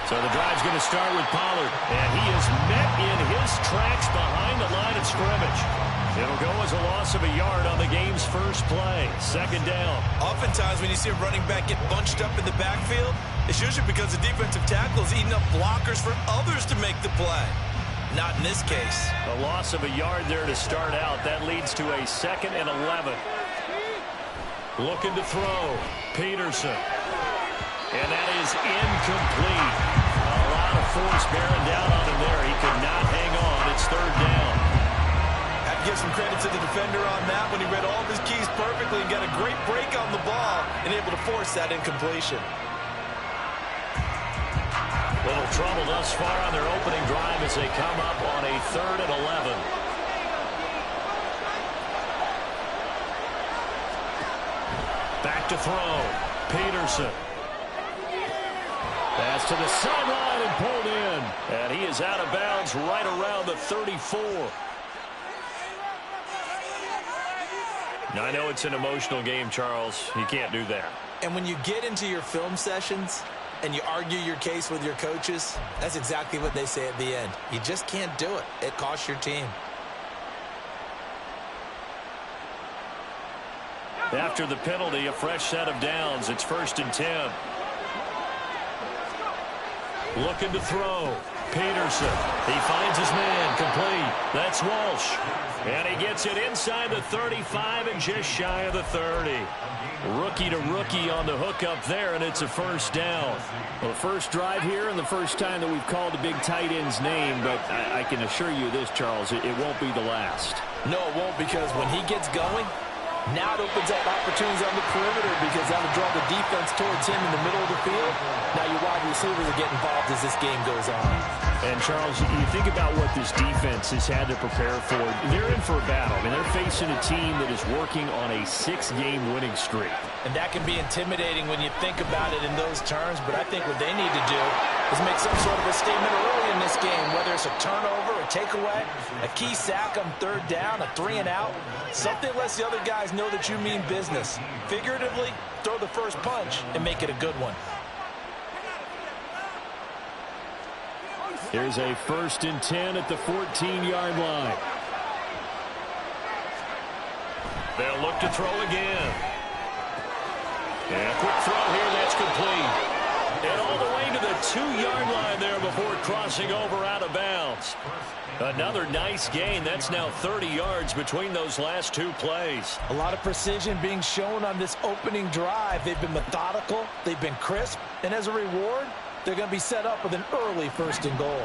So the drive's going to start with Pollard, and he is met in his tracks behind the line of scrimmage. It'll go as a loss of a yard on the game's first play. Second down. Oftentimes when you see a running back get bunched up in the backfield, it's usually because the defensive tackle is eating up blockers for others to make the play. Not in this case. A loss of a yard there to start out. That leads to a 2nd and 11. Looking to throw. Peterson. And that is incomplete. A lot of force bearing down on him there. He could not hang on. It's 3rd down. Have to give some credit to the defender on that when he read all of his keys perfectly and got a great break on the ball and able to force that incompletion. Little trouble thus far on their opening drive as they come up on a 3rd and 11. Back to throw. Peterson. Pass to the sideline and pulled in. And he is out of bounds right around the 34. Now, I know it's an emotional game, Charles. You can't do that. And when you get into your film sessions and you argue your case with your coaches, that's exactly what they say at the end. You just can't do it. It costs your team. After the penalty, a fresh set of downs. It's 1st and 10. Looking to throw. Peterson. He finds his man. Complete. That's Walsh. And he gets it inside the 35 and just shy of the 30. Rookie to rookie on the hookup there, and it's a 1st down. Well, the first drive here and the first time that we've called a big tight end's name, but I can assure you this, Charles, it won't be the last. No, it won't, because when he gets going, now it opens up opportunities on the perimeter because that'll draw the defense towards him in the middle of the field. Now your wide receivers will get involved as this game goes on. And, Charles, you think about what this defense has had to prepare for. They're in for a battle. I mean, they're facing a team that is working on a 6-game winning streak. And that can be intimidating when you think about it in those terms, but I think what they need to do is make some sort of a statement early in this game, whether it's a turnover, a takeaway, a key sack on 3rd down, a 3-and-out, something lets the other guys know that you mean business. Figuratively, throw the first punch and make it a good one. Here's a 1st and 10 at the 14-yard line. They'll look to throw again. And a quick throw here, that's complete. And all the way to the 2-yard line there before crossing over out of bounds. Another nice gain. That's now 30 yards between those last 2 plays. A lot of precision being shown on this opening drive. They've been methodical. They've been crisp. And as a reward, they're going to be set up with an early 1st and goal.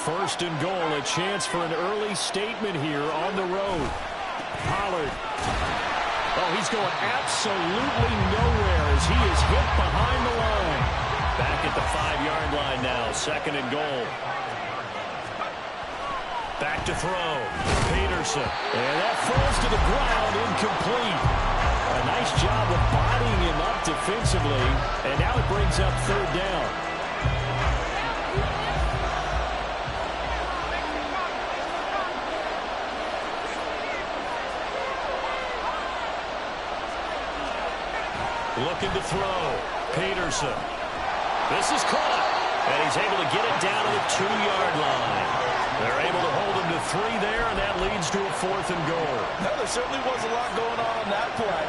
1st and goal, a chance for an early statement here on the road. Pollard. Oh, he's going absolutely nowhere as he is hit behind the line. Back at the 5-yard line now, 2nd and goal. Back to throw. Peterson. And that falls to the ground, incomplete. A nice job of bodying him up defensively. And now it brings up 3rd down. Looking to throw. Peterson. This is caught. And he's able to get it down to the 2-yard line. They're able to hold him to 3 there, and that leads to a 4th and goal. No, there certainly was a lot going on that play.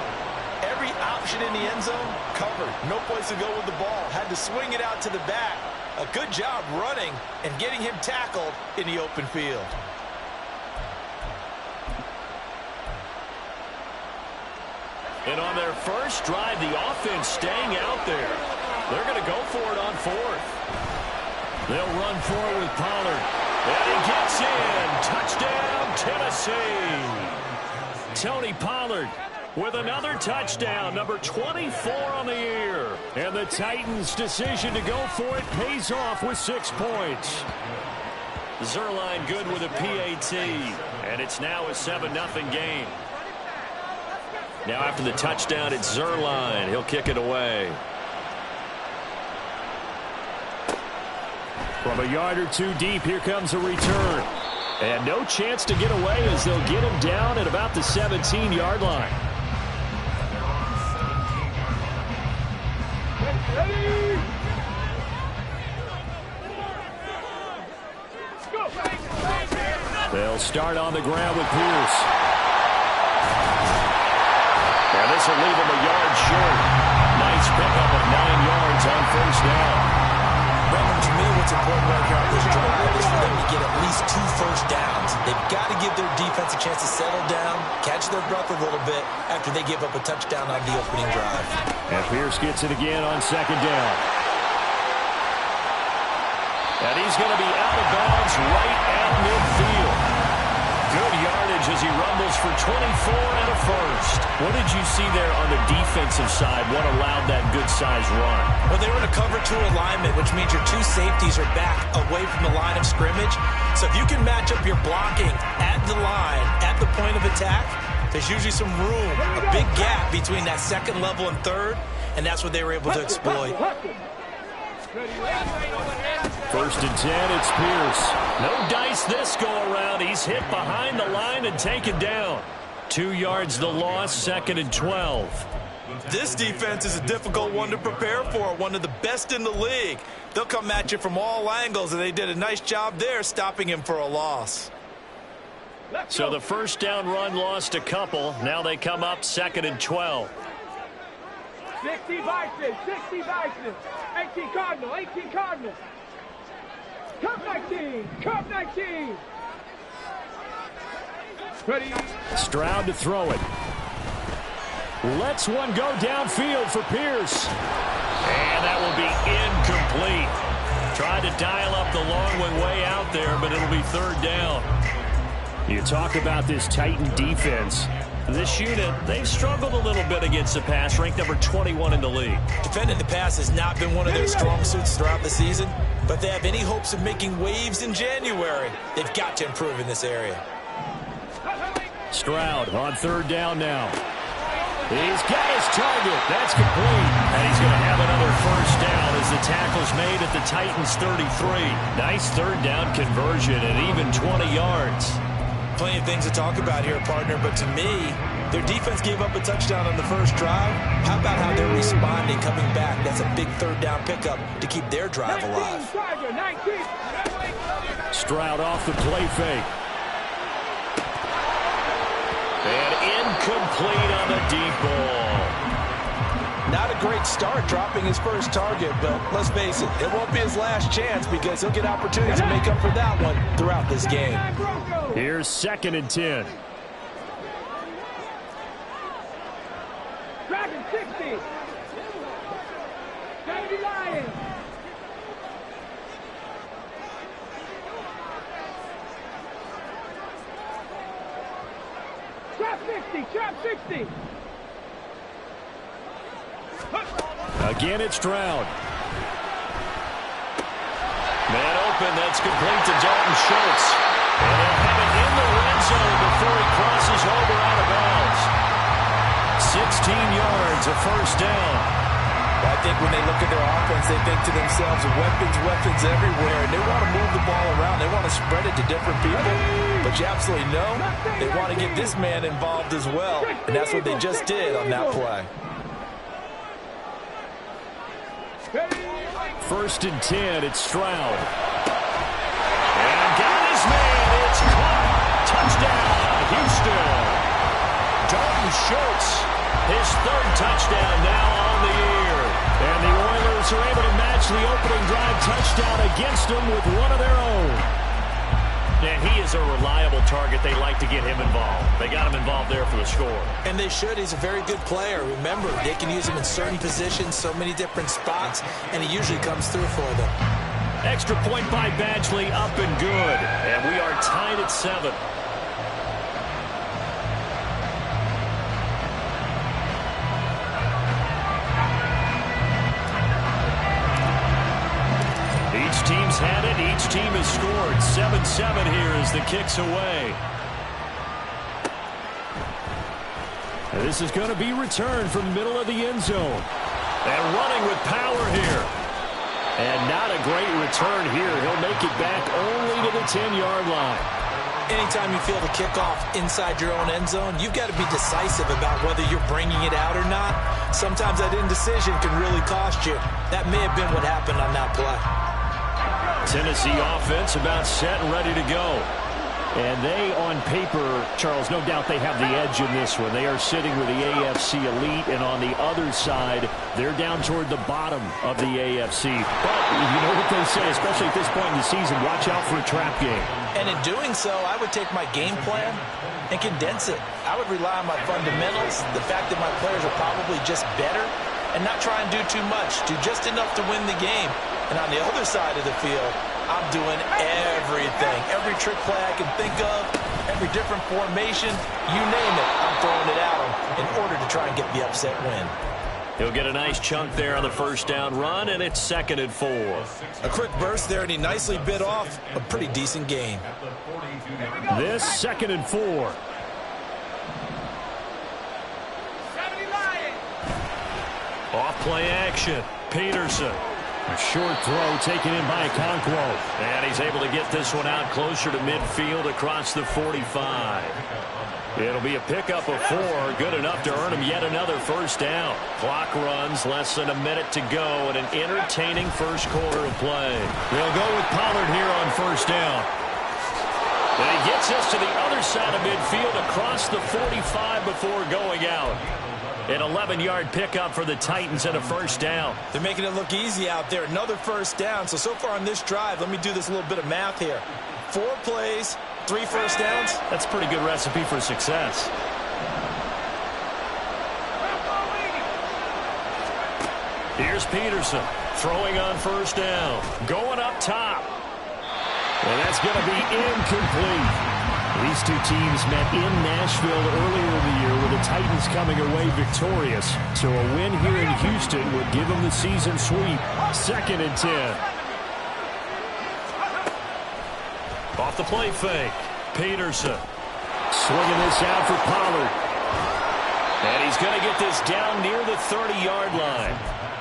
Every option in the end zone covered. No place to go with the ball. Had to swing it out to the back. A good job running and getting him tackled in the open field. And on their first drive, the offense staying out there. They're going to go for it on 4th. They'll run for it with Pollard. And he gets in. Touchdown, Tennessee. Tony Pollard with another touchdown, number 24 on the year. And the Titans' decision to go for it pays off with 6 points. Zuerlein good with a PAT. And it's now a 7-0 game. Now after the touchdown, it's Zuerlein. He'll kick it away. From a yard or 2 deep, here comes a return. And no chance to get away as they'll get him down at about the 17-yard line. They'll start on the ground with Pierce. And this will leave him a yard short. Nice pickup of 9 yards on first down. Brandon, to me, what's important right here on this drive is for them to get at least 2 first downs. They've got to give their defense a chance to settle down, catch their breath a little bit after they give up a touchdown on the opening drive. And Pierce gets it again on second down. And he's going to be out of bounds right at midfield. Good yardage as he rumbles for 24 and a first. What did you see there on the defensive side? What allowed that good-sized run? Well, they were in a cover 2 alignment, which means your 2 safeties are back away from the line of scrimmage. So if you can match up your blocking at the line, at the point of attack, there's usually some room, a big gap between that second level and third, and that's what they were able to exploit. First and 10, it's Pierce. No dice this go-around. He's hit behind the line and taken down. 2 yards the loss, second and 12. This defense is a difficult one to prepare for, one of the best in the league. They'll come at you from all angles, and they did a nice job there stopping him for a loss. So the first down run lost a couple. Now they come up second and 12. 60 Bison, 60 Bison, 18 Cardinal, 18 Cardinal. Cup 19, Cup 19. Ready. Stroud to throw it. Lets one go downfield for Pierce. And that will be incomplete. Tried to dial up the long one way out there, but it'll be third down. You talk about this Titan defense. This unit, they've struggled a little bit against the pass, ranked number 21 in the league. Defending the pass has not been one of their strong suits throughout the season, but they have any hopes of making waves in January. They've got to improve in this area. Stroud on third down now. He's got his target. That's complete. And he's going to have another first down as the tackle's made at the Titans' 33. Nice third down conversion at even 20 yards. Plenty of things to talk about here, partner, but to me, their defense gave up a touchdown on the first drive. How about how they're responding, coming back? That's a big third down pickup to keep their drive alive. Stroud off the play fake. And incomplete on the deep ball. Not a great start dropping his first target, but let's face it, it won't be his last chance because he'll get opportunities to make up for that one throughout this game. Here's second and 10. Dragon 60. Kennedy Lions. Trap 60, trap 60. Again, it's Stroud. Man open, that's complete to Dalton Schultz. And he'll have it in the red zone before he crosses over out of bounds. 16 yards, a first down. I think when they look at their offense, they think to themselves, weapons, weapons everywhere. And they want to move the ball around. They want to spread it to different people. But you absolutely know they want to get this man involved as well. And that's what they just did on that play. First and 10, it's Stroud. And got his man. It's caught. Touchdown, Houston. Dalton Schultz, his third touchdown now on the year. And the Oilers are able to match the opening drive touchdown against them with one of their own. And he is a reliable target. They like to get him involved. They got him involved there for the score. And they should. He's a very good player. Remember, they can use him in certain positions, so many different spots, and he usually comes through for them. Extra point by Badgley, up and good. And we are tied at 7. Each team's had it. Each team has scored. 7-7 here as the kick's away. And this is going to be returned from the middle of the end zone. And running with power here. And not a great return here. He'll make it back only to the 10-yard line. Anytime you feel the kickoff inside your own end zone, you've got to be decisive about whether you're bringing it out or not. Sometimes that indecision can really cost you. That may have been what happened on that play. Tennessee offense about set and ready to go. And they, on paper, Charles, no doubt they have the edge in this one. They are sitting with the AFC elite, and on the other side, they're down toward the bottom of the AFC. But you know what they say, especially at this point in the season, watch out for a trap game. And in doing so, I would take my game plan and condense it. I would rely on my fundamentals, the fact that my players are probably just better, and not try and do too much, do just enough to win the game. And on the other side of the field, I'm doing everything. Every trick play I can think of, every different formation, you name it, I'm throwing it at him in order to try and get the upset win. He'll get a nice chunk there on the first down run, and it's 2nd and 4. A quick burst there, and he nicely bit off a pretty decent gain. This 2nd and 4. Off play action. Peterson. A short throw taken in by Okonkwo. And he's able to get this one out closer to midfield across the 45. It'll be a pickup of 4, good enough to earn him yet another first down. Clock runs, less than a minute to go, and an entertaining first quarter of play. They'll go with Pollard here on first down. And he gets us to the other side of midfield across the 45 before going out. An 11-yard pickup for the Titans and a first down. They're making it look easy out there. Another first down. So far on this drive, let me do this little bit of math here. 4 plays, 3 first downs. That's a pretty good recipe for success. Here's Peterson throwing on first down. Going up top. And that's going to be incomplete. These two teams met in Nashville earlier in the year with the Titans coming away victorious. So a win here in Houston would give them the season sweep. 2nd and 10. Off the play fake. Peterson. Swinging this out for Pollard. And he's going to get this down near the 30-yard line.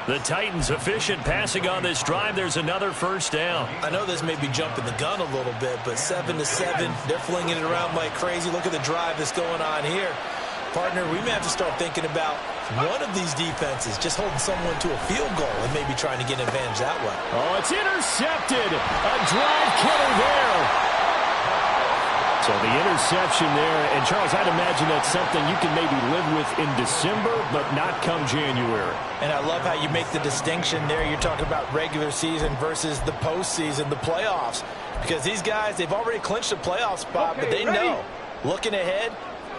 The Titans efficient passing on this drive. There's another first down. I know this may be jumping the gun a little bit, but 7-7, they're flinging it around like crazy. Look at the drive that's going on here. Partner, we may have to start thinking about one of these defenses just holding someone to a field goal and maybe trying to get an advantage that way. Oh, it's intercepted. A drive killer there. So the interception there, and Charles, I'd imagine that's something you can maybe live with in December, but not come January. And I love how you make the distinction there. You're talking about regular season versus the postseason, the playoffs. Because these guys, they've already clinched a playoff spot, but they know, looking ahead,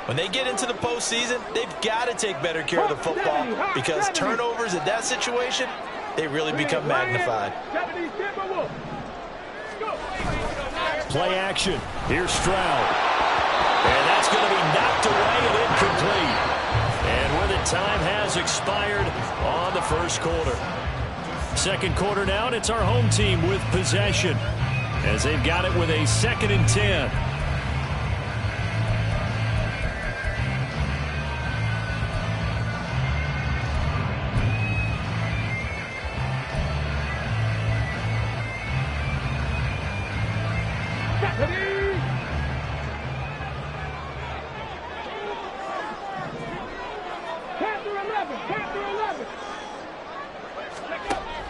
when they get into the postseason, they've got to take better care of the football because turnovers in that situation, they really become magnified. Play action. Here's Stroud. And that's going to be knocked away and incomplete. And where the time has expired on the first quarter. 2nd quarter now, and it's our home team with possession as they've got it with a 2nd and 10.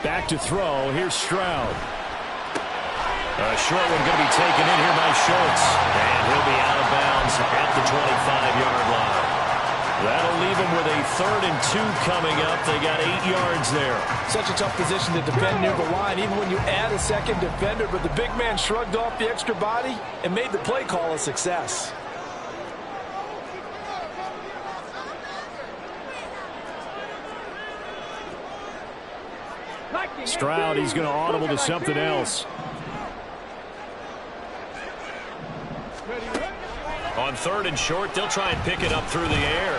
Back to throw. Here's Stroud. A short one going to be taken in here by Schultz. And he'll be out of bounds at the 25-yard line. That'll leave him with a 3rd and 2 coming up. They got 8 yards there. Such a tough position to defend near the line, even when you add a second defender. But the big man shrugged off the extra body and made the play call a success. Stroud, he's going to audible to something else. On 3rd and short, they'll try and pick it up through the air.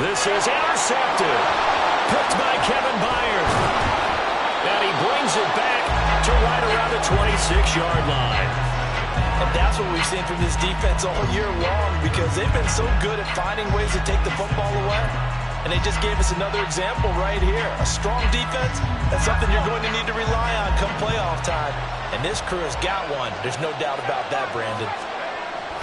This is intercepted. Picked by Kevin Byard. And he brings it back to right around the 26-yard line. And that's what we've seen from this defense all year long because they've been so good at finding ways to take the football away. And they just gave us another example right here. A strong defense, that's something you're going to need to rely on come playoff time. And this crew has got one. There's no doubt about that, Brandon.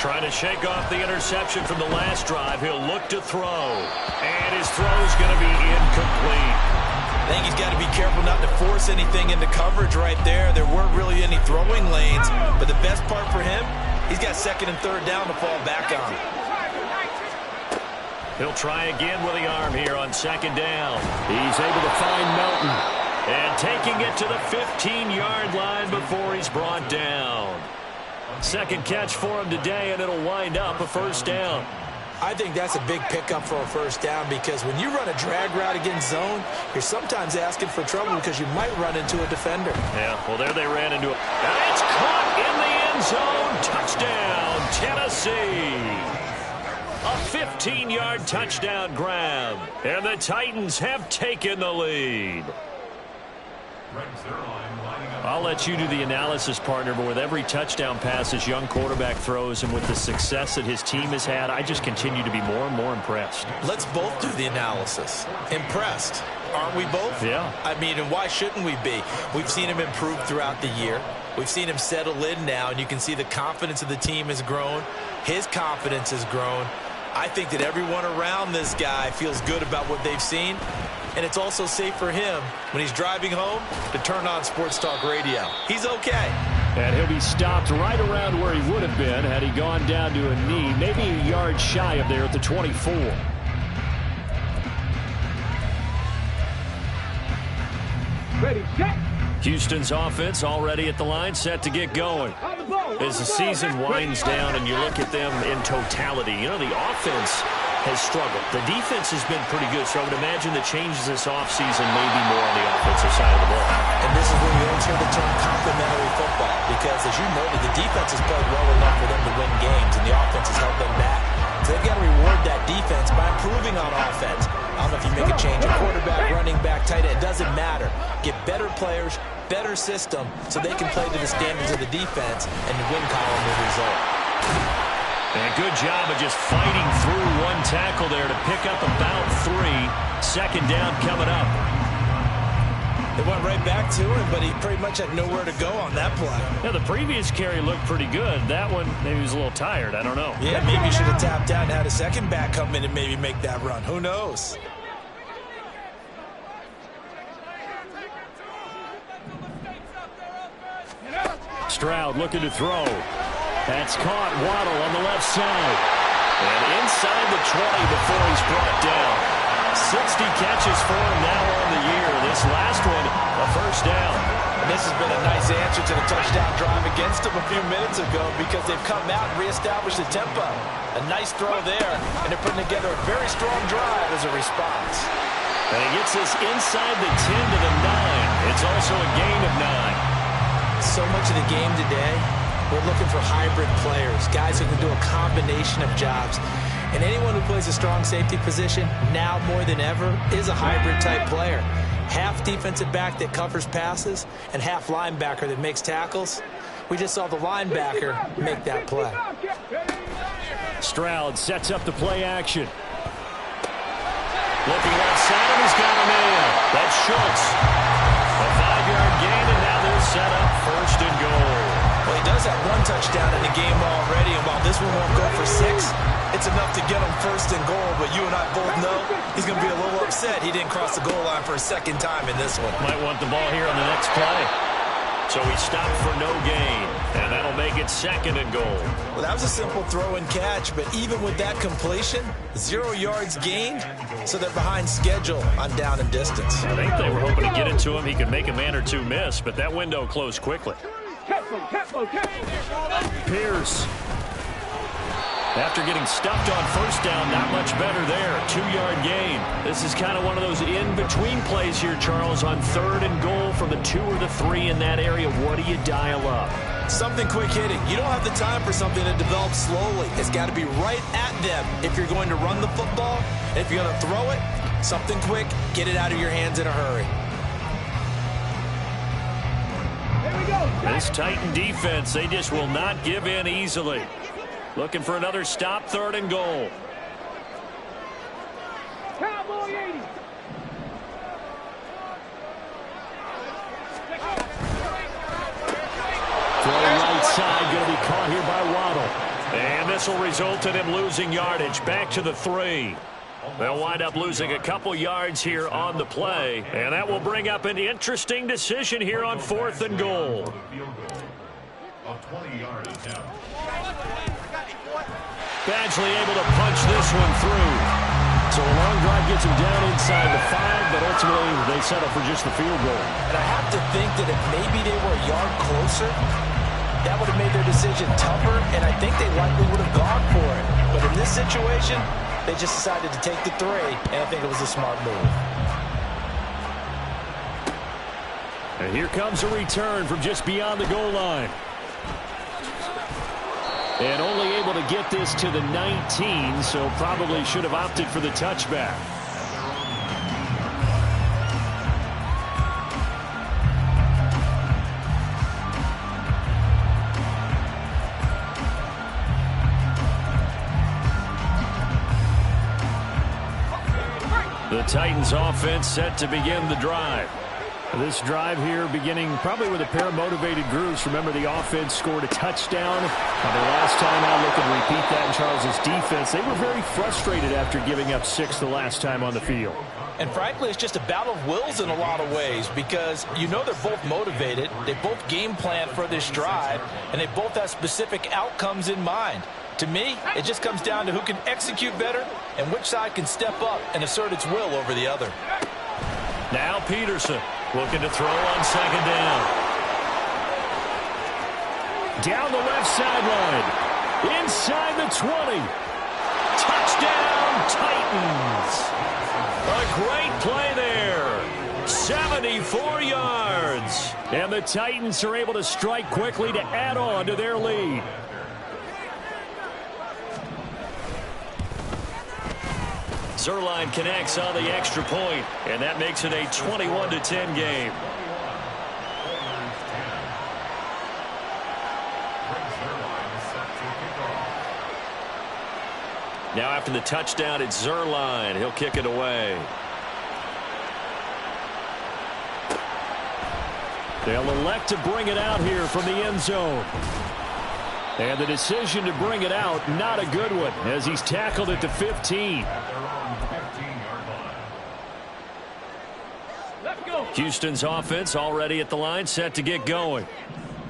Trying to shake off the interception from the last drive. He'll look to throw. And his throw's going to be incomplete. I think he's got to be careful not to force anything into coverage right there. There weren't really any throwing lanes. But the best part for him, He's got second and third down to fall back on. He'll try again with the arm here on second down. He's able to find Melton. And taking it to the 15-yard line before he's brought down. Second catch for him today, and it'll wind up a first down. I think that's a big pickup for a first down because when you run a drag route against zone, you're sometimes asking for trouble because you might run into a defender. Yeah, well, there they ran into it. And it's caught in the end zone. Touchdown, Tennessee. A 15-yard touchdown grab. And the Titans have taken the lead. I'll let you do the analysis, partner, but with every touchdown pass this young quarterback throws and with the success that his team has had, I just continue to be more and more impressed. Let's both do the analysis. Impressed. Aren't we both? Yeah. I mean, and why shouldn't we be? We've seen him improve throughout the year. We've seen him settle in now, and you can see the confidence of the team has grown. His confidence has grown. I think that everyone around this guy feels good about what they've seen. And it's also safe for him when he's driving home to turn on Sports Talk Radio. He's okay. And he'll be stopped right around where he would have been had he gone down to a knee, maybe a yard shy of there at the 24. Ready, set. Houston's offense already at the line, set to get going. As the season winds down and you look at them in totality, you know, the offense has struggled. The defense has been pretty good, so I would imagine the changes this offseason may be more on the offensive side of the ball. And this is where you always hear the term complementary football, because as you noted, the defense has played well enough for them to win games, and the offense has held them back. So they've got to reward that defense by improving on offense. I don't know if you make a change at quarterback, running back, tight end. It doesn't matter. Get better players, better system, so they can play to the standards of the defense, and the win column will result. And good job of just fighting through one tackle there to pick up about 3. Second down coming up. They went right back to him, but he pretty much had nowhere to go on that play. Yeah, the previous carry looked pretty good. That one, maybe he was a little tired. I don't know. Yeah, maybe he should have tapped out and had a second back come in and maybe make that run. Who knows? Stroud looking to throw. That's caught. Waddle on the left side. And inside the 20 before he's brought down. 60 catches for him now on the year. This last one, a first down. And this has been a nice answer to the touchdown drive against them a few minutes ago because they've come out and reestablished the tempo. A nice throw there, and they're putting together a very strong drive as a response. And he gets this inside the 10 to the 9. It's also a gain of 9. So much of the game today, we're looking for hybrid players, guys who can do a combination of jobs. And anyone who plays a strong safety position, now more than ever, is a hybrid-type player. Half defensive back that covers passes and half linebacker that makes tackles. We just saw the linebacker make that play. Stroud sets up the play action. Looking left side, and he's got a man. That's Schultz. A 5-yard gain, and now they'll set up first and goal. Well, he does have one touchdown in the game already, and while this one won't go for 6, it's enough to get him first and goal. But you and I both know he's going to be a little upset he didn't cross the goal line for a second time in this one. Might want the ball here on the next play. So he stopped for no gain, and that'll make it second and goal. Well, that was a simple throw and catch, but even with that completion, 0 yards gained, so they're behind schedule on down and distance. I think they were hoping to get it to him. He could make a man or two miss, but that window closed quickly. Pierce. After getting stuffed on first down, not much better there. 2-yard gain. This is kind of one of those in-between plays here, Charles, on third and goal from the 2 or the 3 in that area. What do you dial up? Something quick hitting. You don't have the time for something to develop slowly. It's got to be right at them if you're going to run the football. And if you're going to throw it, something quick, get it out of your hands in a hurry. This Titan defense, they just will not give in easily. Looking for another stop, third and goal. Cowboy 80. Throw right side, going to be caught here by Waddle. And this will result in him losing yardage. Back to the 3. They'll wind up losing a couple yards here on the play. And that will bring up an interesting decision here on fourth and goal. Badgley able to punch this one through. So a long drive gets them down inside the 5, but ultimately they settle for just the field goal. And I have to think that if maybe they were a yard closer, that would have made their decision tougher, and I think they likely would have gone for it. But in this situation, they just decided to take the 3, and I think it was a smart move. And here comes a return from just beyond the goal line. And only able to get this to the 19, so probably should have opted for the touchback. The Titans offense set to begin the drive. This drive here beginning probably with a pair of motivated groups. Remember, the offense scored a touchdown. The last time out, look and repeat that in Charles' defense. They were very frustrated after giving up 6 the last time on the field. And frankly, it's just a battle of wills in a lot of ways because you know they're both motivated. They both game plan for this drive, and they both have specific outcomes in mind. To me, it just comes down to who can execute better and which side can step up and assert its will over the other. Now Peterson looking to throw on 2nd down. Down the left sideline. Inside the 20. Touchdown, Titans. A great play there. 74 yards. And the Titans are able to strike quickly to add on to their lead. Zuerlein connects on the extra point, and that makes it a 21-10 game. Now after the touchdown, it's Zuerlein. He'll kick it away. They'll elect to bring it out here from the end zone. And the decision to bring it out, not a good one, as he's tackled at the 15. Houston's offense already at the line, set to get going.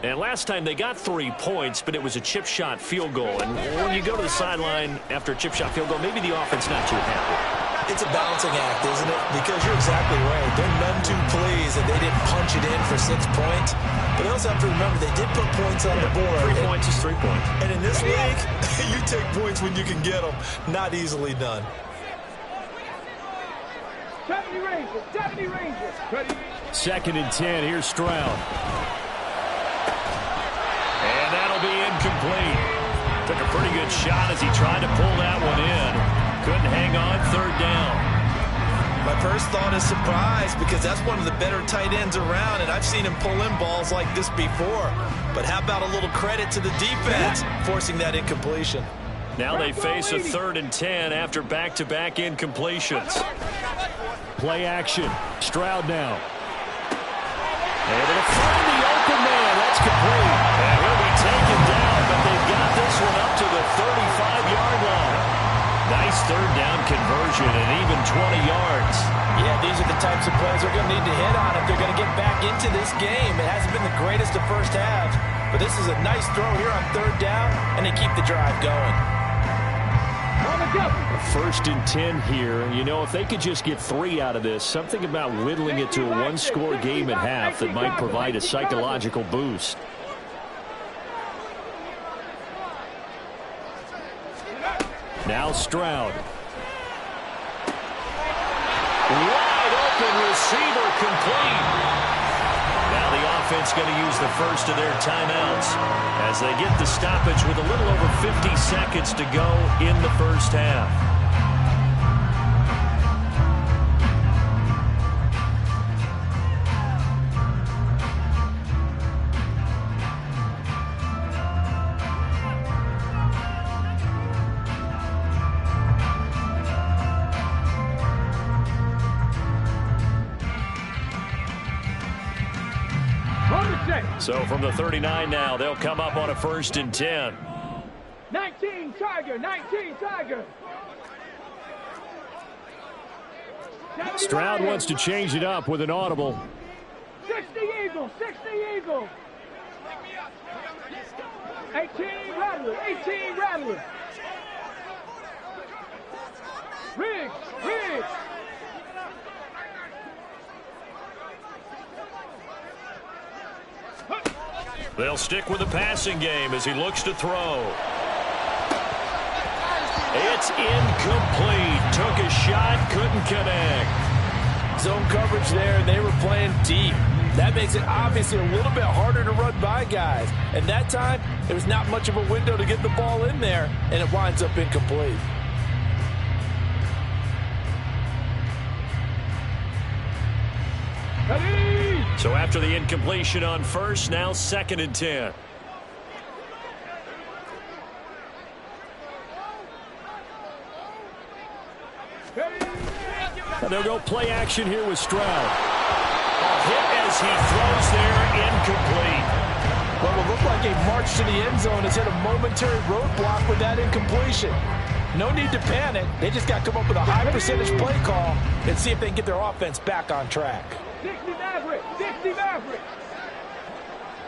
And last time they got 3 points, but it was a chip shot field goal. And when you go to the sideline after a chip shot field goal, maybe the offense not too happy. It's a balancing act, isn't it? Because you're exactly right. They're none too pleased that they didn't punch it in for 6 points. But they also have to remember they did put points on the board. 3 points is 3 points. And in this league, you take points when you can get them. Not easily done. 70 Rangers, 70 Rangers. Ready? 2nd and 10. Here's Stroud. And that'll be incomplete. Took a pretty good shot as he tried to pull that one in. Couldn't hang on. 3rd down. My first thought is surprise because that's one of the better tight ends around, and I've seen him pull in balls like this before. But how about a little credit to the defense forcing that incompletion? Now they face a 3rd and 10 after back-to-back incompletions. Play action. Stroud now. Able to find the open man. That's complete. And he'll be taken down, but they've got this one up to the 35-yard line. Nice 3rd down conversion and even 20 yards. Yeah, these are the types of plays they're going to need to hit on if they're going to get back into this game. It hasn't been the greatest of first halves, but this is a nice throw here on 3rd down, and they keep the drive going. 1st and 10 here. You know, if they could just get 3 out of this, something about whittling it to a 1-score game at half that might provide a psychological boost. Now Stroud. Wide open receiver complete. Now the offense going to use the first of their timeouts as they get the stoppage with a little over 50 seconds to go in the first half. So from the 39 now, they'll come up on a 1st and 10. 19 Tiger, 19 Tiger. Stroud wants to change it up with an audible. 60 Eagle, 60 Eagle. 18 Rattler, 18 Rattler. Riggs! Riggs! They'll stick with the passing game as he looks to throw. It's incomplete. Took a shot, couldn't connect. Zone coverage there, they were playing deep. That makes it obviously a little bit harder to run by guys. And that time, there was not much of a window to get the ball in there, and it winds up incomplete. So after the incompletion on first, now 2nd and 10. And they'll go play action here with Stroud. A hit as he throws there, incomplete. Well, it looked like a march to the end zone has hit a momentary roadblock with that incompletion. No need to panic. They just got to come up with a high percentage play call and see if they can get their offense back on track. 60 Maverick! 60 Maverick!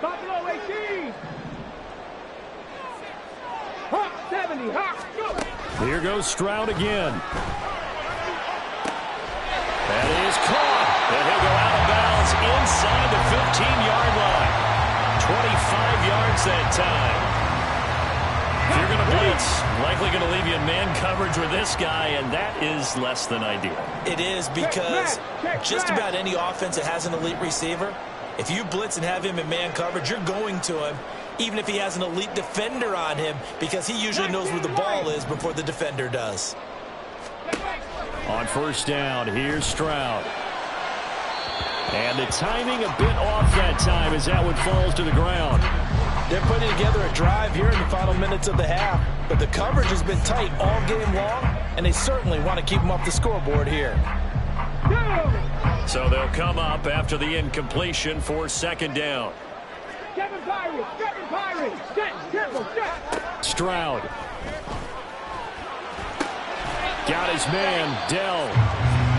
Buffalo 18! Hawk 70! Hawk, go! Here goes Stroud again. That is caught. And he'll go out of bounds inside the 15-yard line. 25 yards that time. If you're going to blitz, likely going to leave you in man coverage with this guy, and that is less than ideal. It is because just about any offense that has an elite receiver, if you blitz and have him in man coverage, you're going to him, even if he has an elite defender on him, because he usually knows where the ball is before the defender does. On first down, here's Stroud. And the timing a bit off that time as that one falls to the ground. They're putting together a drive here in the final minutes of the half, but the coverage has been tight all game long, and they certainly want to keep them off the scoreboard here. So they'll come up after the incompletion for 2nd down. Kevin Pyrie! Set, careful, set! Stroud. Got his man, Dell.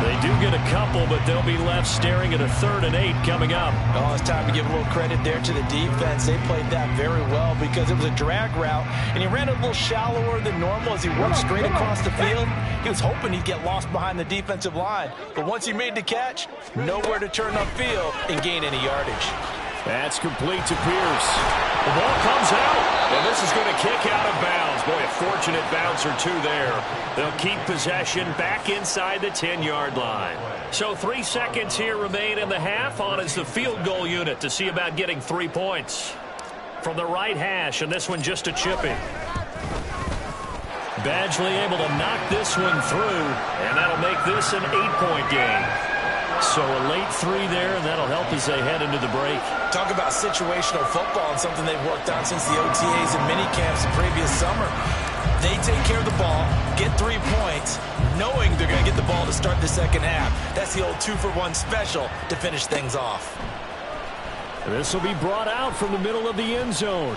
They do get a couple, but they'll be left staring at a 3rd and 8 coming up. Oh, it's time to give a little credit there to the defense. They played that very well because it was a drag route, and he ran a little shallower than normal as he worked straight across the field. He was hoping he'd get lost behind the defensive line, but once he made the catch, nowhere to turn upfield and gain any yardage. That's complete to Pierce. The ball comes out, and this is going to kick out of bounds. Boy, a fortunate bounce or two there. They'll keep possession back inside the 10-yard line. So 3 seconds here remain in the half. On is the field goal unit to see about getting 3 points. From the right hash, and this one just a chipping. Badgley able to knock this one through, and that'll make this an 8-point game. So a late 3 there, and that'll help as they head into the break. Talk about situational football and something they've worked on since the OTAs and mini camps the previous summer. They take care of the ball, get 3 points, knowing they're going to get the ball to start the second half. That's the old 2-for-1 special to finish things off. This will be brought out from the middle of the end zone.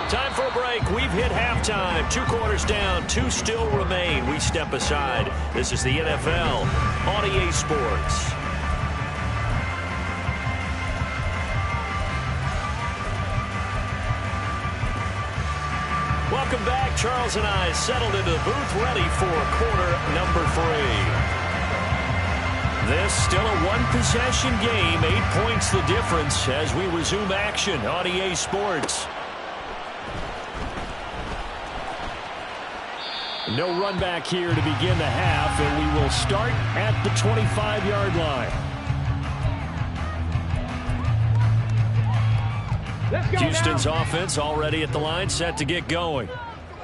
Time for a break. We've hit halftime. 2 quarters down. 2 still remain. We step aside. This is the NFL on EA Sports. Welcome back. Charles and I settled into the booth ready for quarter number 3. This still a 1-possession game. 8 points the difference as we resume action on EA Sports. No run back here to begin the half, and we will start at the 25-yard line. Houston's offense already at the line, set to get going.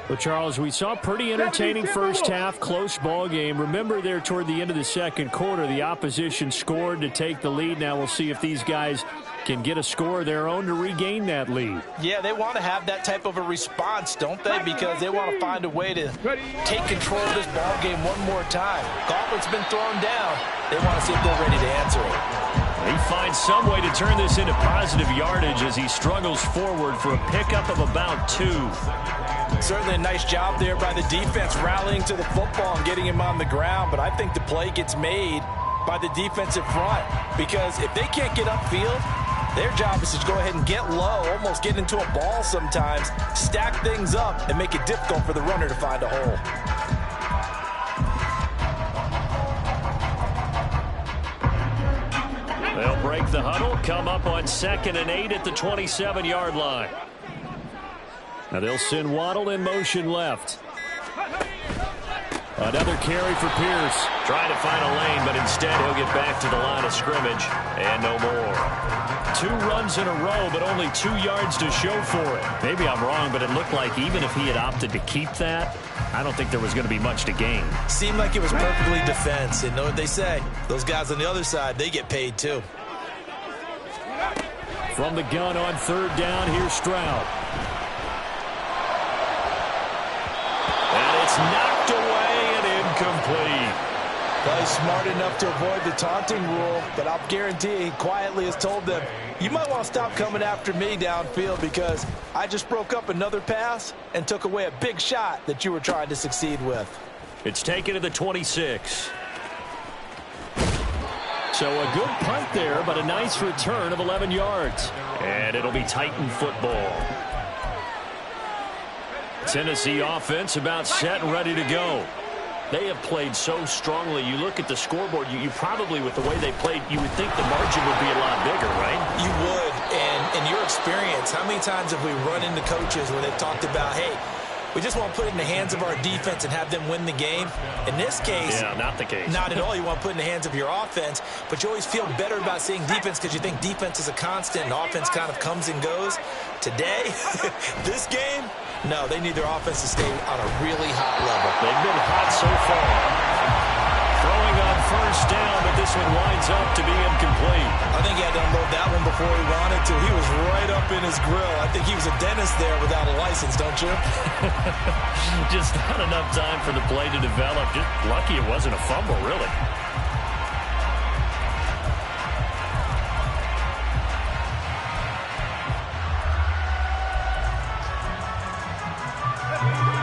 Well, Charles, we saw a pretty entertaining first half, close ball game. Remember there toward the end of the second quarter, the opposition scored to take the lead. Now we'll see if these guys can get a score of their own to regain that lead. Yeah, they want to have that type of a response, don't they? Because they want to find a way to take control of this ball game one more time. Gauntlet's been thrown down. They want to see if they're ready to answer it. He finds some way to turn this into positive yardage as he struggles forward for a pickup of about 2. Certainly a nice job there by the defense rallying to the football and getting him on the ground, but I think the play gets made by the defensive front because if they can't get upfield, Their job is to go ahead and get low, almost get into a ball sometimes, stack things up, and make it difficult for the runner to find a hole. They'll break the huddle, come up on 2nd and 8 at the 27-yard line. Now they'll send Waddle in motion left. Another carry for Pierce. Trying to find a lane, but instead he'll get back to the line of scrimmage and no more. 2 runs in a row, but only 2 yards to show for it. Maybe I'm wrong, but it looked like even if he had opted to keep that, I don't think there was going to be much to gain. Seemed like it was perfectly defense. And know what they say? Those guys on the other side, they get paid too. From the gun on 3rd down, here's Stroud. And it's knocked away and incomplete. Well, he's smart enough to avoid the taunting rule, but I'll guarantee he quietly has told them, you might want to stop coming after me downfield because I just broke up another pass and took away a big shot that you were trying to succeed with. It's taken to the 26. So a good punt there, but a nice return of 11 yards. And it'll be Titan football. Tennessee offense about set and ready to go. They have played so strongly. You look at the scoreboard, you probably, with the way they played, you would think the margin would be a lot bigger, right? You would. And in your experience, how many times have we run into coaches where they've talked about, hey, we just want to put it in the hands of our defense and have them win the game? In this case, yeah, not the case. Not at all. You want to put it in the hands of your offense, but you always feel better about seeing defense because you think defense is a constant and offense kind of comes and goes. Today, this game, no, they need their offense to stay on a really hot level. They've been hot so far. Throwing on 1st down, but this one winds up to be incomplete. I think he had to unload that one before he wanted to. He was right up in his grill. I think he was a dentist there without a license, don't you? Just not enough time for the play to develop. Just lucky it wasn't a fumble, really.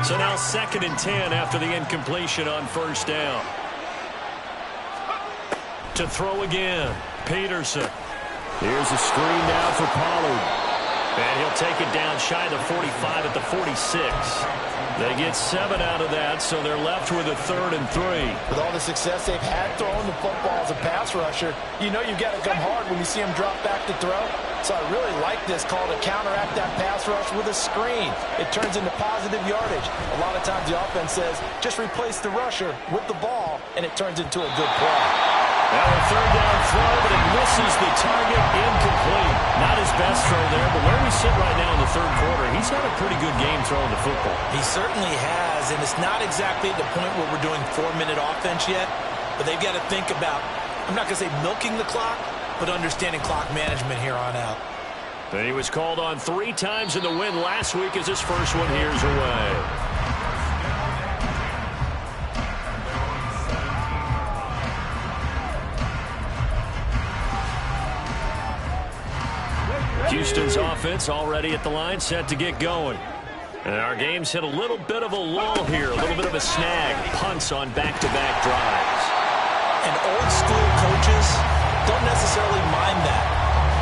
So now 2nd and 10 after the incompletion on 1st down. To throw again, Peterson. Here's a screen now for Pollard. And he'll take it down shy of the 45 at the 46. They get 7 out of that, so they're left with a 3rd and 3. With all the success they've had throwing the football as a pass rusher, you know you've got to come hard when you see him drop back to throw. So I really like this call to counteract that pass rush with a screen. It turns into positive yardage. A lot of times the offense says, just replace the rusher with the ball, and it turns into a good play. Now a 3rd down throw, but it misses the target, incomplete. Not his best throw there, but where we sit right now in the 3rd quarter, he's had a pretty good game throwing the football. He certainly has, and it's not exactly at the point where we're doing 4-minute offense yet, but they've got to think about, I'm not going to say milking the clock, but understanding clock management here on out. And he was called on 3 times in the win last week as his first one here's away. Houston's offense already at the line, set to get going. And our game's hit a little bit of a lull here, a little bit of a snag. Punts on back-to-back drives. And old school coaches don't necessarily mind that.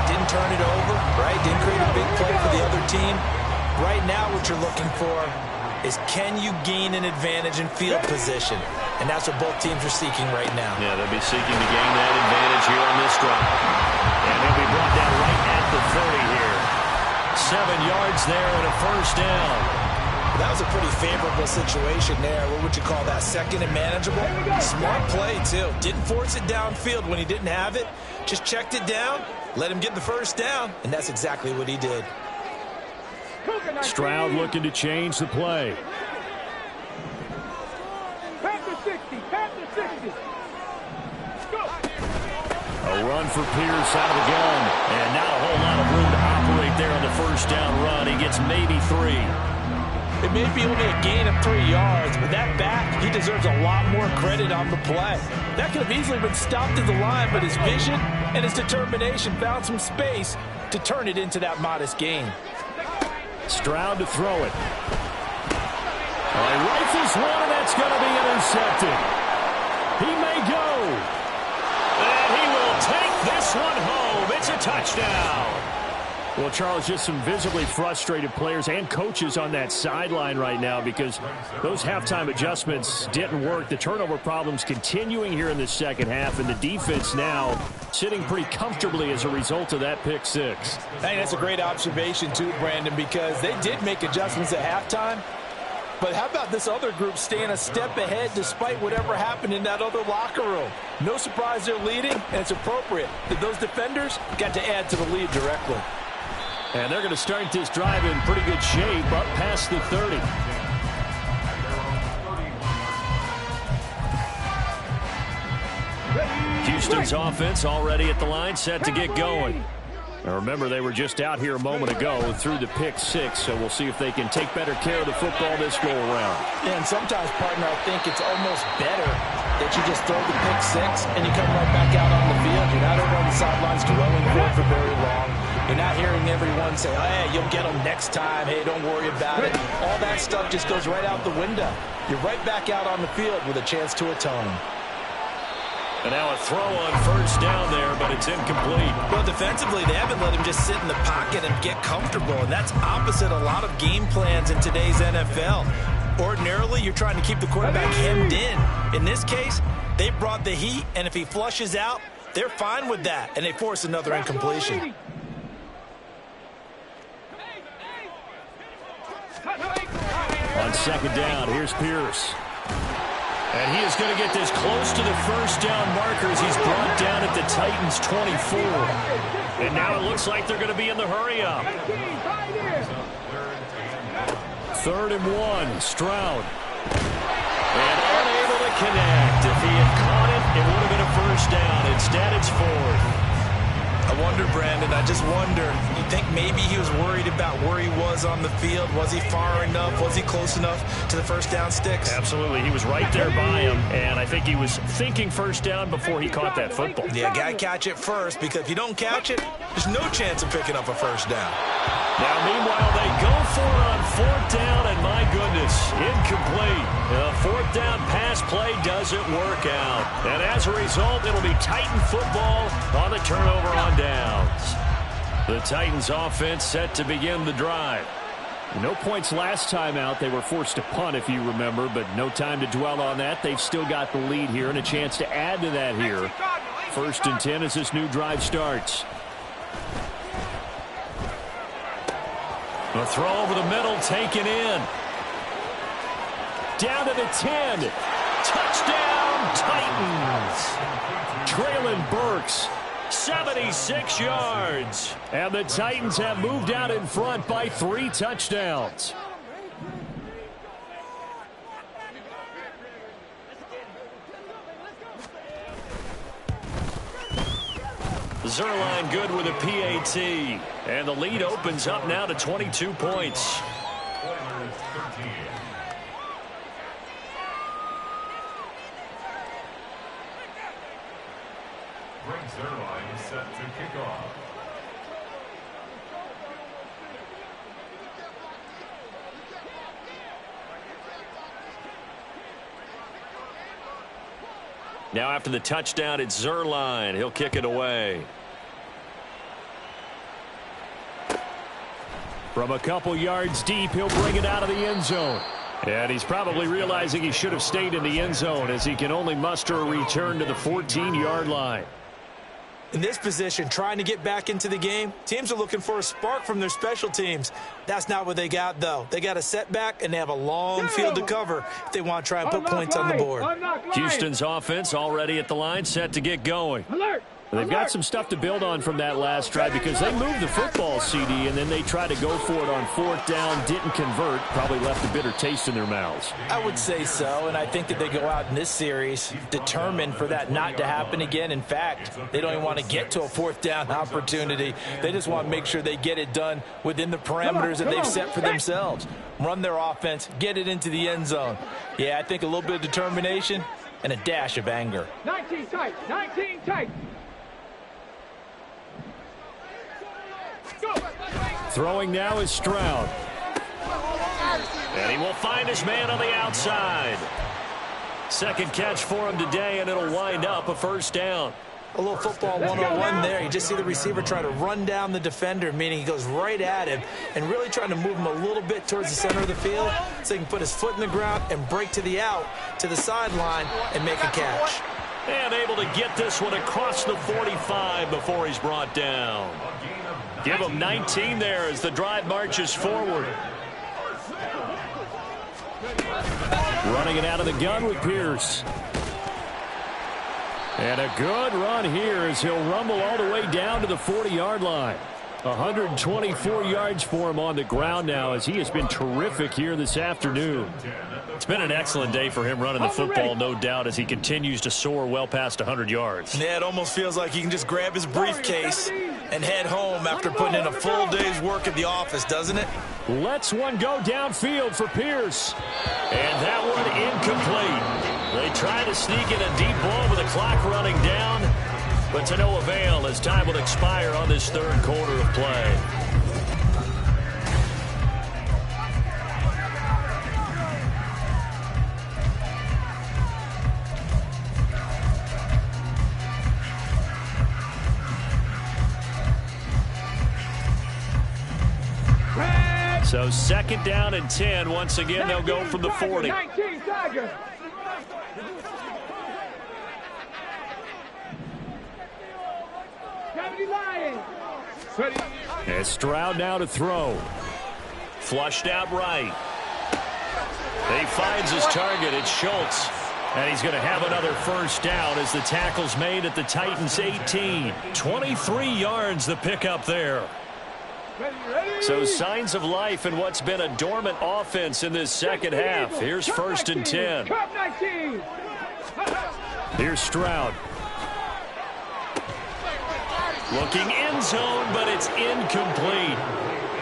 Didn't turn it over, right? Didn't create a big play for the other team. Right now what you're looking for is can you gain an advantage in field position? And that's what both teams are seeking right now. Yeah, they'll be seeking to gain that advantage here on this drive. And they'll be brought down right at the 30 here. 7 yards there and a 1st down. That was a pretty favorable situation there. What would you call that? 2nd and manageable? Smart play, too. Didn't force it downfield when he didn't have it. Just checked it down, let him get the 1st down, and that's exactly what he did. Stroud looking to change the play. Panther 60, Panther 60. Go. A run for Pierce out of the gun. And not a whole lot of room to operate there on the 1st down run. He gets maybe 3. It may be only a gain of 3 yards, but that back, he deserves a lot more credit on the play. That could have easily been stopped at the line, but his vision and his determination found some space to turn it into that modest gain. Stroud to throw it. He rifles one, and that's going to be intercepted. He may go. And he will take this this one home. It's a touchdown. Well, Charles, just some visibly frustrated players and coaches on that sideline right now because those halftime adjustments didn't work. The turnover problems continuing here in the second half, and the defense now sitting pretty comfortably as a result of that pick six. I think that's a great observation too, Brandon, because they did make adjustments at halftime. But how about this other group staying a step ahead despite whatever happened in that other locker room? No surprise they're leading, and it's appropriate that those defenders got to add to the lead directly. And they're going to start this drive in pretty good shape up past the 30. Houston's offense already at the line, set to get going. Now remember, they were just out here a moment ago through the pick six, so we'll see if they can take better care of the football this go around. Yeah, and sometimes, partner, I think it's almost better that you just throw the pick six and you come right back out on the field. You're not over on the sidelines dwelling for it for very long. You're not hearing everyone say, oh, hey, you'll get them next time. Hey, don't worry about it. All that stuff just goes right out the window. You're right back out on the field with a chance to atone. And now a throw on first down there, but it's incomplete. Well, defensively, they haven't let him just sit in the pocket and get comfortable, and that's opposite a lot of game plans in today's NFL. Ordinarily, you're trying to keep the quarterback hemmed in. In this case, they brought the heat, and if he flushes out, they're fine with that, and they force another incompletion. On second down, here's Pierce. And he is going to get this close to the first down markers. He's brought down at the Titans' 24. And now it looks like they're going to be in the hurry-up. 3rd and 1, Stroud. And unable to connect. If he had caught it, it would have been a first down. Instead, it's 4th. I wonder, Brandon, I just wonder, you think maybe he was worried about where he was on the field? Was he far enough? Was he close enough to the first down sticks? Absolutely. He was right there by him, and I think he was thinking first down before he caught that football. Yeah, got to catch it first, because if you don't catch it, there's no chance of picking up a first down. Now, meanwhile, they go for it on 4th down, and my goodness, incomplete. The 4th down pass play doesn't work out. And as a result, it'll be Titan football on the turnover on downs. The Titans offense set to begin the drive. No points last time out. They were forced to punt, if you remember, but no time to dwell on that. They've still got the lead here and a chance to add to that here. 1st and 10 as this new drive starts. A throw over the middle, taken in. Down to the 10. Touchdown, Titans. Traylon Burks, 76 yards. And the Titans have moved out in front by 3 touchdowns. Zuerlein good with a PAT. And the lead opens up now to 22 points. Zuerlein is set to kick off. Now after the touchdown, it's Zuerlein. He'll kick it away. From a couple yards deep, he'll bring it out of the end zone. And he's probably realizing he should have stayed in the end zone as he can only muster a return to the 14-yard line. In this position, trying to get back into the game, teams are looking for a spark from their special teams. That's not what they got, though. They got a setback, and they have a long field to cover if they want to try and put points on the board. Houston's offense already at the line, set to get going. Alert! They've got some stuff to build on from that last drive because they moved the football, CD, and then they tried to go for it on 4th down, didn't convert, probably left a bitter taste in their mouths. I would say so, and I think that they go out in this series determined for that not to happen again. In fact, they don't even want to get to a 4th down opportunity. They just want to make sure they get it done within the parameters that they've set for themselves. Run their offense, get it into the end zone. Yeah, I think a little bit of determination and a dash of anger. 19 tight, 19 tight. Throwing now is Stroud. And he will find his man on the outside. Second catch for him today, and it'll wind up a first down. A little football 101 there. You just see the receiver try to run down the defender, meaning he goes right at him and really trying to move him a little bit towards the center of the field so he can put his foot in the ground and break to the out, to the sideline, and make a catch. And able to get this one across the 45 before he's brought down. Give him 19 there as the drive marches forward. Running it out of the gun with Pierce. And a good run here as he'll rumble all the way down to the 40-yard line. 124 yards for him on the ground now as he has been terrific here this afternoon. It's been an excellent day for him running the football, no doubt, as he continues to soar well past 100 yards. Yeah, it almost feels like he can just grab his briefcase and head home after putting in a full day's work at the office, doesn't it? Lets one go downfield for Pierce. And that one incomplete. They try to sneak in a deep ball with the clock running down, but to no avail as time will expire on this third quarter of play. So second down and 10. Once again, they'll go from the 40. 19 Tigers. And Stroud now to throw. Flushed out right. He finds his target. It's Schultz. And he's going to have another first down as the tackle's made at the Titans' 18. 23 yards the pickup there. So signs of life in what's been a dormant offense in this second half. Here's first and 10. Here's Stroud. Looking end zone, but it's incomplete.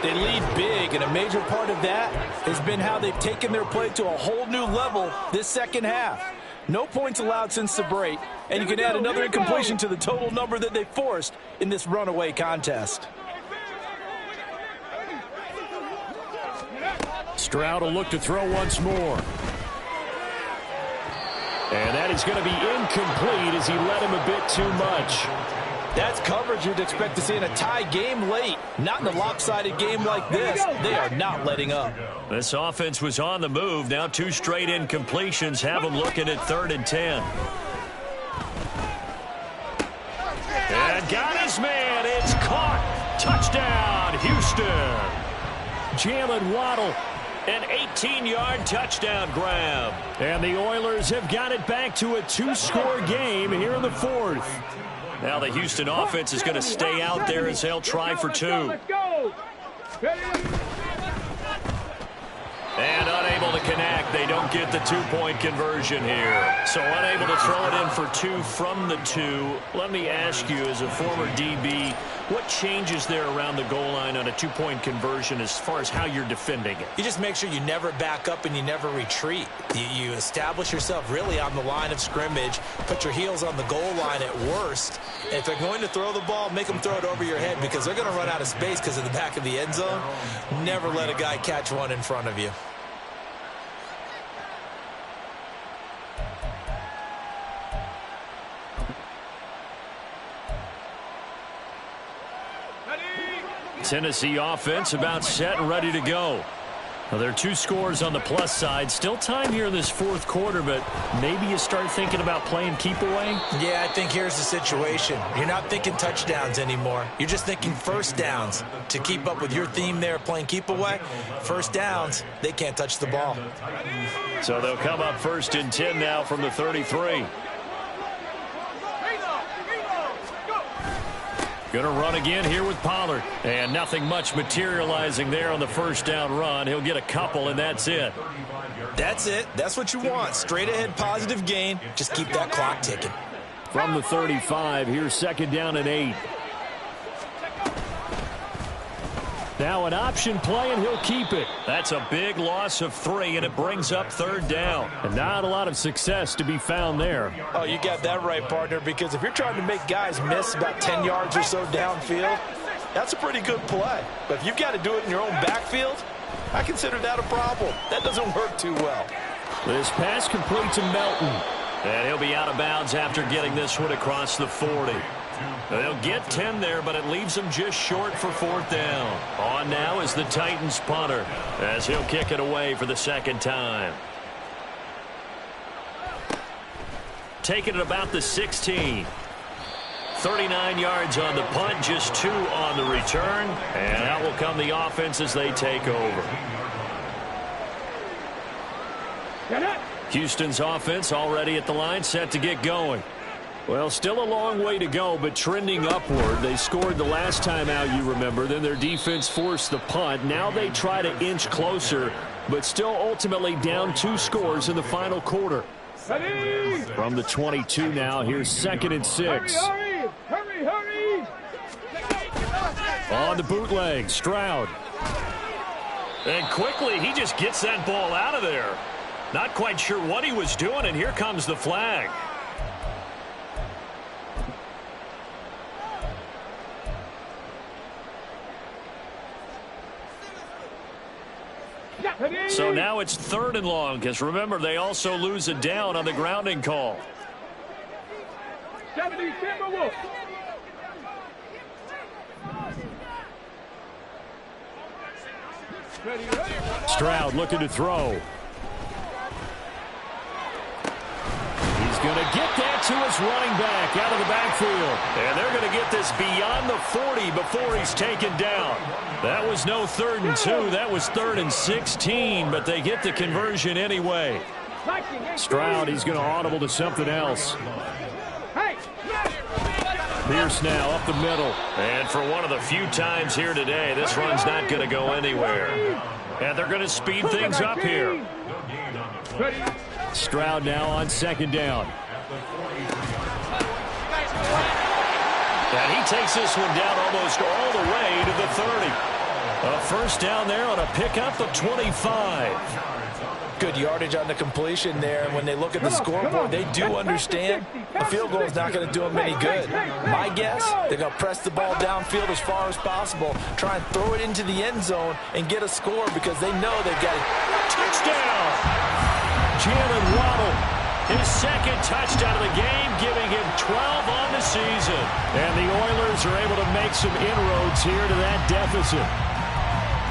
They lead big, and a major part of that has been how they've taken their play to a whole new level this second half. No points allowed since the break, and you can add another incompletion to the total number that they forced in this runaway contest. Stroud will look to throw once more. And that is going to be incomplete as he led him a bit too much. That's coverage you'd expect to see in a tie game late. Not in a lopsided game like this. They are not letting up. This offense was on the move. Now two straight incompletions have them looking at 3rd and 10. And got his man. It's caught. Touchdown, Houston. Jalen Waddle. An 18-yard touchdown grab. And the Oilers have got it back to a 2-score game here in the 4th. Now the Houston offense is going to stay out there as they'll try for 2. And unable to connect. They don't get the 2-point conversion here. So unable to throw it in for 2 from the 2. Let me ask you, as a former DB, what changes there around the goal line on a 2-point conversion as far as how you're defending it? You just make sure you never back up and you never retreat. You establish yourself really on the line of scrimmage, put your heels on the goal line at worst. And if they're going to throw the ball, make them throw it over your head because they're going to run out of space because of the back of the end zone. Never let a guy catch one in front of you. Tennessee offense about set and ready to go. Well, there are 2 scores on the plus side. Still time here in this 4th quarter, but maybe you start thinking about playing keep away? Yeah, I think here's the situation. You're not thinking touchdowns anymore. You're just thinking first downs. To keep up with your theme there, playing keep away, first downs, they can't touch the ball. So they'll come up 1st and 10 now from the 33. Going to run again here with Pollard. And nothing much materializing there on the first down run. He'll get a couple, and that's it. That's it. That's what you want. Straight ahead, positive gain. Just keep that clock ticking. From the 35, here's 2nd down and 8. Now an option play, and he'll keep it. That's a big loss of 3, and it brings up 3rd down. And not a lot of success to be found there. Oh, you got that right, partner, because if you're trying to make guys miss about 10 yards or so downfield, that's a pretty good play. But if you've got to do it in your own backfield, I consider that a problem. That doesn't work too well. This pass complete to Melton. And he'll be out of bounds after getting this one across the 40. They'll get 10 there, but it leaves them just short for 4th down. On now is the Titans punter, as he'll kick it away for the second time. Taking it about the 16. 39 yards on the punt, just 2 on the return. And out will come the offense as they take over. Houston's offense already at the line, set to get going. Well, still a long way to go, but trending upward. They scored the last time out, you remember. Then their defense forced the punt. Now they try to inch closer, but still ultimately down 2 scores in the final quarter. From the 22 now, here's 2nd and 6. Hurry! On the bootleg, Stroud. And quickly, he just gets that ball out of there. Not quite sure what he was doing, and here comes the flag. So now it's 3rd and long, because remember, they also lose a down on the grounding call. 70 Timberwolves. Stroud looking to throw. He's going to get that to his running back out of the backfield. And they're going to get this beyond the 40 before he's taken down. That was no 3rd and 2. That was 3rd and 16, but they get the conversion anyway. Stroud, he's going to audible to something else. Pierce now up the middle. And for one of the few times here today, this run's not going to go anywhere. And they're going to speed things up here. Stroud now on 2nd down. And he takes this one down almost all the way to the 30. A 1st down there on a pickup of 25. Good yardage on the completion there. And when they look at the scoreboard, they do understand a field goal is not going to do them any good. My guess, they're going to press the ball downfield as far as possible, try and throw it into the end zone and get a score because they know they've got a touchdown. Jalen Waddle, his 2nd touchdown of the game, giving him 12 on the season. And the Oilers are able to make some inroads here to that deficit.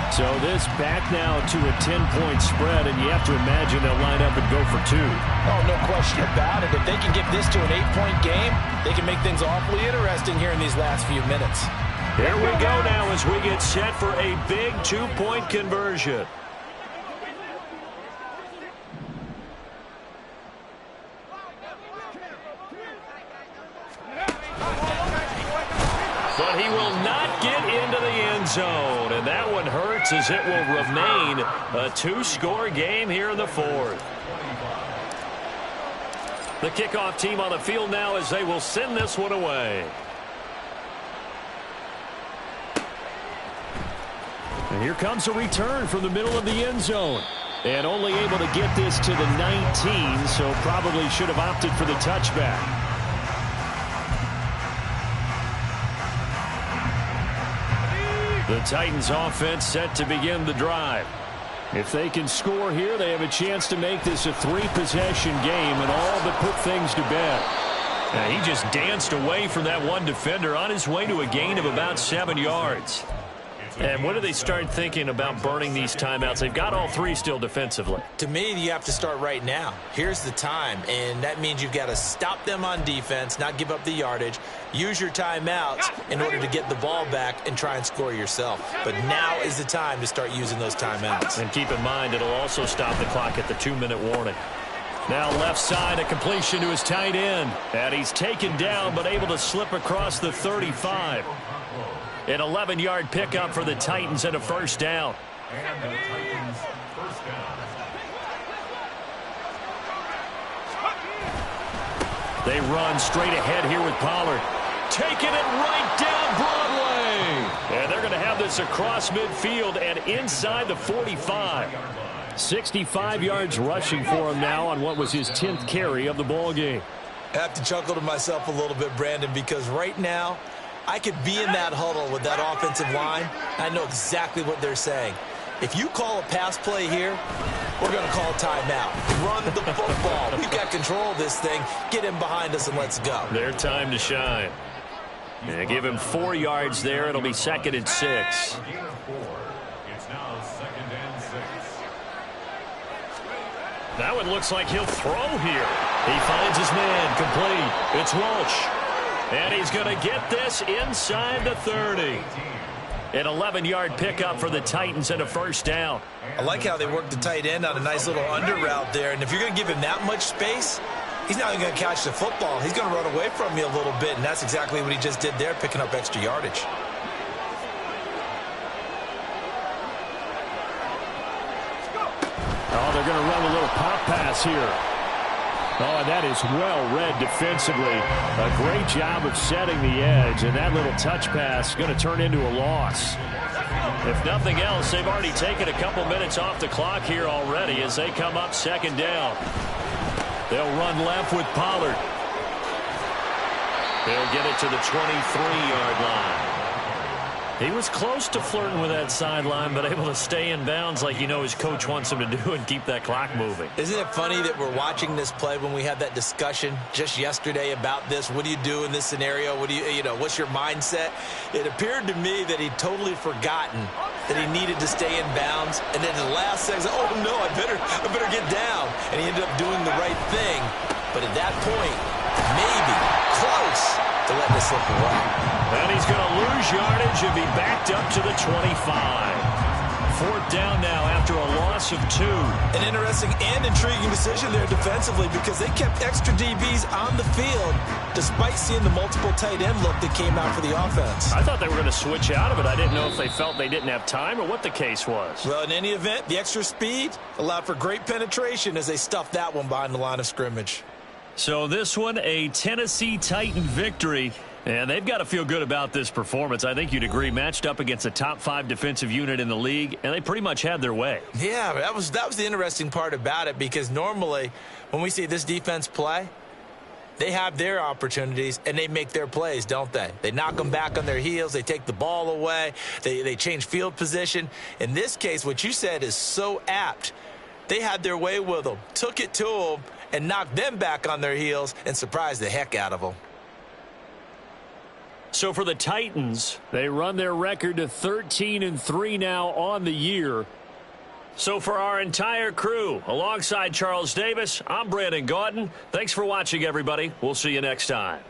So this back now to a 10-point spread, and you have to imagine they'll line up and go for 2. Oh, no question about it. If they can get this to an 8-point game, they can make things awfully interesting here in these last few minutes. Here we go now as we get set for a big 2-point conversion. But he will not get into the end zone, and that one hurts as it will remain a 2-score game here in the 4th. The kickoff team on the field now as they will send this one away. And here comes a return from the middle of the end zone. And only able to get this to the 19, so probably should have opted for the touchback. The Titans offense set to begin the drive. If they can score here, they have a chance to make this a 3-possession game and all but put things to bed. And he just danced away from that one defender on his way to a gain of about 7 yards. And when do they start thinking about burning these timeouts? They've got all 3 still defensively. To me, you have to start right now. Here's the time, and that means you've got to stop them on defense, not give up the yardage, use your timeouts in order to get the ball back and try and score yourself. But now is the time to start using those timeouts. And keep in mind, it'll also stop the clock at the 2-minute warning. Now left side, a completion to his tight end. And he's taken down, but able to slip across the 35. An 11-yard pickup for the Titans and a 1st down. And the Titans' 1st down. They run straight ahead here with Pollard. Taking it right down Broadway. And they're going to have this across midfield and inside the 45. 65 yards rushing for him now on what was his 10th carry of the ball game. I have to chuckle to myself a little bit, Brandon, because right now I could be in that huddle with that offensive line. I know exactly what they're saying. If you call a pass play here, we're going to call timeout. Run the football. We've got control of this thing. Get him behind us and let's go. Their time to shine. Yeah, give him 4 yards there. It'll be 2nd and 6. It's now 2nd and 6. Now it looks like he'll throw here. He finds his man complete. It's Walsh. And he's going to get this inside the 30. An 11-yard pickup for the Titans and a first down. I like how they work the tight end on a nice little under route there. And if you're going to give him that much space, he's not even going to catch the football. He's going to run away from you a little bit, and that's exactly what he just did there, picking up extra yardage. Oh, they're going to run a little pop pass here. Oh, and that is well read defensively. A great job of setting the edge, and that little touch pass is going to turn into a loss. If nothing else, they've already taken a couple minutes off the clock here already as they come up 2nd down. They'll run left with Pollard. They'll get it to the 23-yard line. He was close to flirting with that sideline, but able to stay in bounds like his coach wants him to do and keep that clock moving. Isn't it funny that we're watching this play when we had that discussion just yesterday about this? What do you do in this scenario? What do what's your mindset? It appeared to me that he'd totally forgotten that he needed to stay in bounds, and then in the last second, oh no, I better get down. And he ended up doing the right thing. But at that point, maybe close to letting it slip away. And he's going to lose yardage and be backed up to the 25. 4th down now after a loss of 2. An interesting and intriguing decision there defensively because they kept extra DBs on the field despite seeing the multiple tight end look that came out for the offense. I thought they were going to switch out of it. I didn't know if they felt they didn't have time or what the case was. Well, in any event, the extra speed allowed for great penetration as they stuffed that one behind the line of scrimmage. So this one, a Tennessee Titan victory. And they've got to feel good about this performance. I think you'd agree, matched up against a top 5 defensive unit in the league, and they pretty much had their way. Yeah, that was the interesting part about it because normally when we see this defense play, they have their opportunities and they make their plays, don't they? They knock them back on their heels. They take the ball away. They change field position. In this case, what you said is so apt. They had their way with them, took it to them, and knocked them back on their heels and surprised the heck out of them. So for the Titans, they run their record to 13-3 now on the year. So for our entire crew, alongside Charles Davis, I'm Brandon Gaudin. Thanks for watching, everybody. We'll see you next time.